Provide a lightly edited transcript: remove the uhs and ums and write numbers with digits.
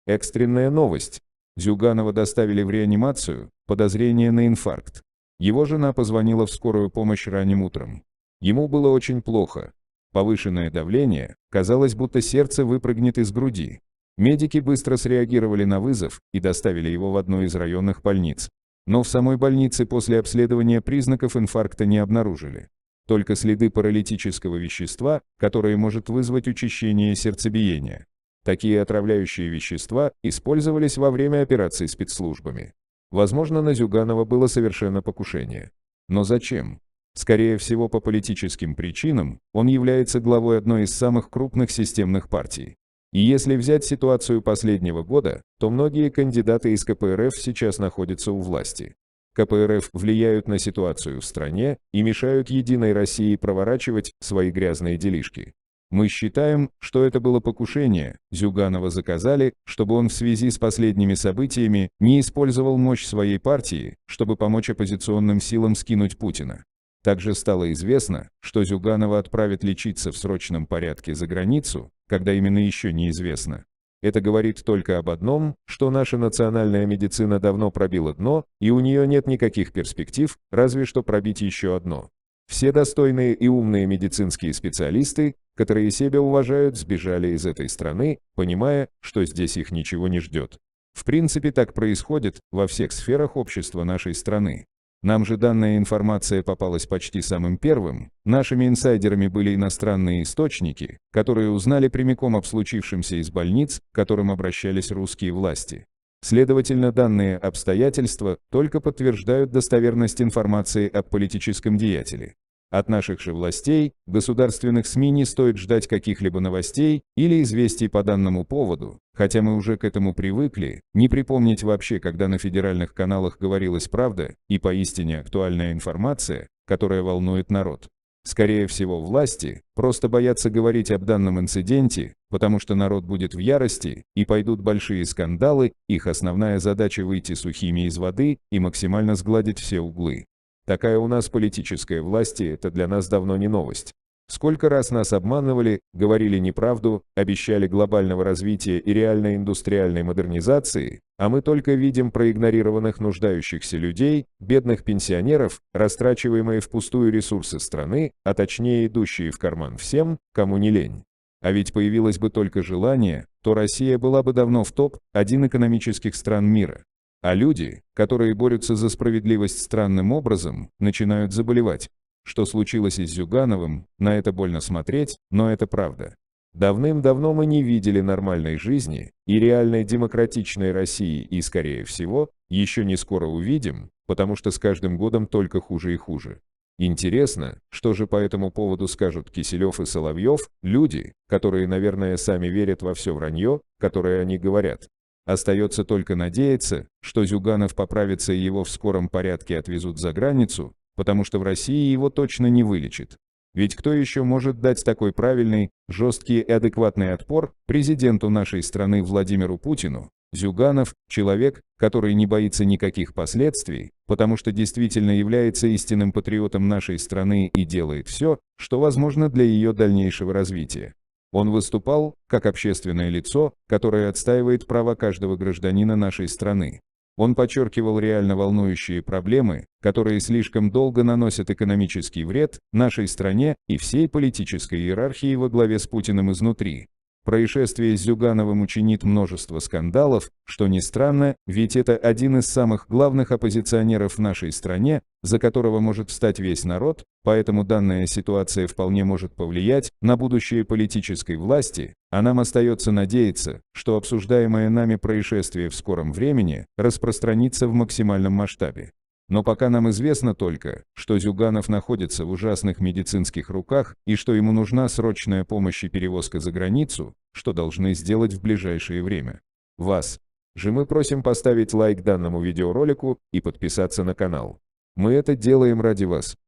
Экстренная новость. Зюганова доставили в реанимацию, подозрение на инфаркт. Его жена позвонила в скорую помощь ранним утром. Ему было очень плохо. Повышенное давление, казалось, будто сердце выпрыгнет из груди. Медики быстро среагировали на вызов и доставили его в одну из районных больниц. Но в самой больнице после обследования признаков инфаркта не обнаружили. Только следы паралитического вещества, которое может вызвать учащение сердцебиения. Такие отравляющие вещества использовались во время операций спецслужбами. Возможно, на Зюганова было совершено покушение. Но зачем? Скорее всего, по политическим причинам. Он является главой одной из самых крупных системных партий. И если взять ситуацию последнего года, то многие кандидаты из КПРФ сейчас находятся у власти. КПРФ влияют на ситуацию в стране и мешают Единой России проворачивать свои грязные делишки. Мы считаем, что это было покушение, Зюганова заказали, чтобы он в связи с последними событиями не использовал мощь своей партии, чтобы помочь оппозиционным силам скинуть Путина. Также стало известно, что Зюганова отправят лечиться в срочном порядке за границу, когда именно еще неизвестно. Это говорит только об одном, что наша национальная медицина давно пробила дно, и у нее нет никаких перспектив, разве что пробить еще одно. Все достойные и умные медицинские специалисты, которые себя уважают, сбежали из этой страны, понимая, что здесь их ничего не ждет. В принципе, так происходит во всех сферах общества нашей страны. Нам же данная информация попалась почти самым первым. Нашими инсайдерами были иностранные источники, которые узнали прямиком об случившемся из больниц, к которым обращались русские власти. Следовательно, данные обстоятельства только подтверждают достоверность информации о политическом деятеле. От наших же властей, государственных СМИ не стоит ждать каких-либо новостей или известий по данному поводу, хотя мы уже к этому привыкли, не припомнить вообще, когда на федеральных каналах говорилась правда и поистине актуальная информация, которая волнует народ. Скорее всего, власти просто боятся говорить об данном инциденте, потому что народ будет в ярости и пойдут большие скандалы, их основная задача выйти сухими из воды и максимально сгладить все углы. Такая у нас политическая власть, и это для нас давно не новость. Сколько раз нас обманывали, говорили неправду, обещали глобального развития и реальной индустриальной модернизации, а мы только видим проигнорированных нуждающихся людей, бедных пенсионеров, растрачиваемые впустую ресурсы страны, а точнее идущие в карман всем, кому не лень. А ведь появилось бы только желание, то Россия была бы давно в топ-1 экономических стран мира. А люди, которые борются за справедливость странным образом, начинают заболевать. Что случилось и с Зюгановым, на это больно смотреть, но это правда. Давным-давно мы не видели нормальной жизни и реальной демократичной России и, скорее всего, еще не скоро увидим, потому что с каждым годом только хуже и хуже. Интересно, что же по этому поводу скажут Киселев и Соловьев, люди, которые, наверное, сами верят во все вранье, которое они говорят. Остается только надеяться, что Зюганов поправится и его в скором порядке отвезут за границу, потому что в России его точно не вылечат. Ведь кто еще может дать такой правильный, жесткий и адекватный отпор президенту нашей страны Владимиру Путину? Зюганов – человек, который не боится никаких последствий, потому что действительно является истинным патриотом нашей страны и делает все, что возможно для ее дальнейшего развития. Он выступал как общественное лицо, которое отстаивает права каждого гражданина нашей страны. Он подчеркивал реально волнующие проблемы, которые слишком долго наносят экономический вред нашей стране и всей политической иерархии во главе с Путиным изнутри. Происшествие с Зюгановым учинит множество скандалов, что ни странно, ведь это один из самых главных оппозиционеров в нашей стране, за которого может встать весь народ, поэтому данная ситуация вполне может повлиять на будущее политической власти, а нам остается надеяться, что обсуждаемое нами происшествие в скором времени распространится в максимальном масштабе. Но пока нам известно только, что Зюганов находится в ужасных медицинских руках и что ему нужна срочная помощь и перевозка за границу, что должны сделать в ближайшее время. Вас же мы просим поставить лайк данному видеоролику и подписаться на канал. Мы это делаем ради вас.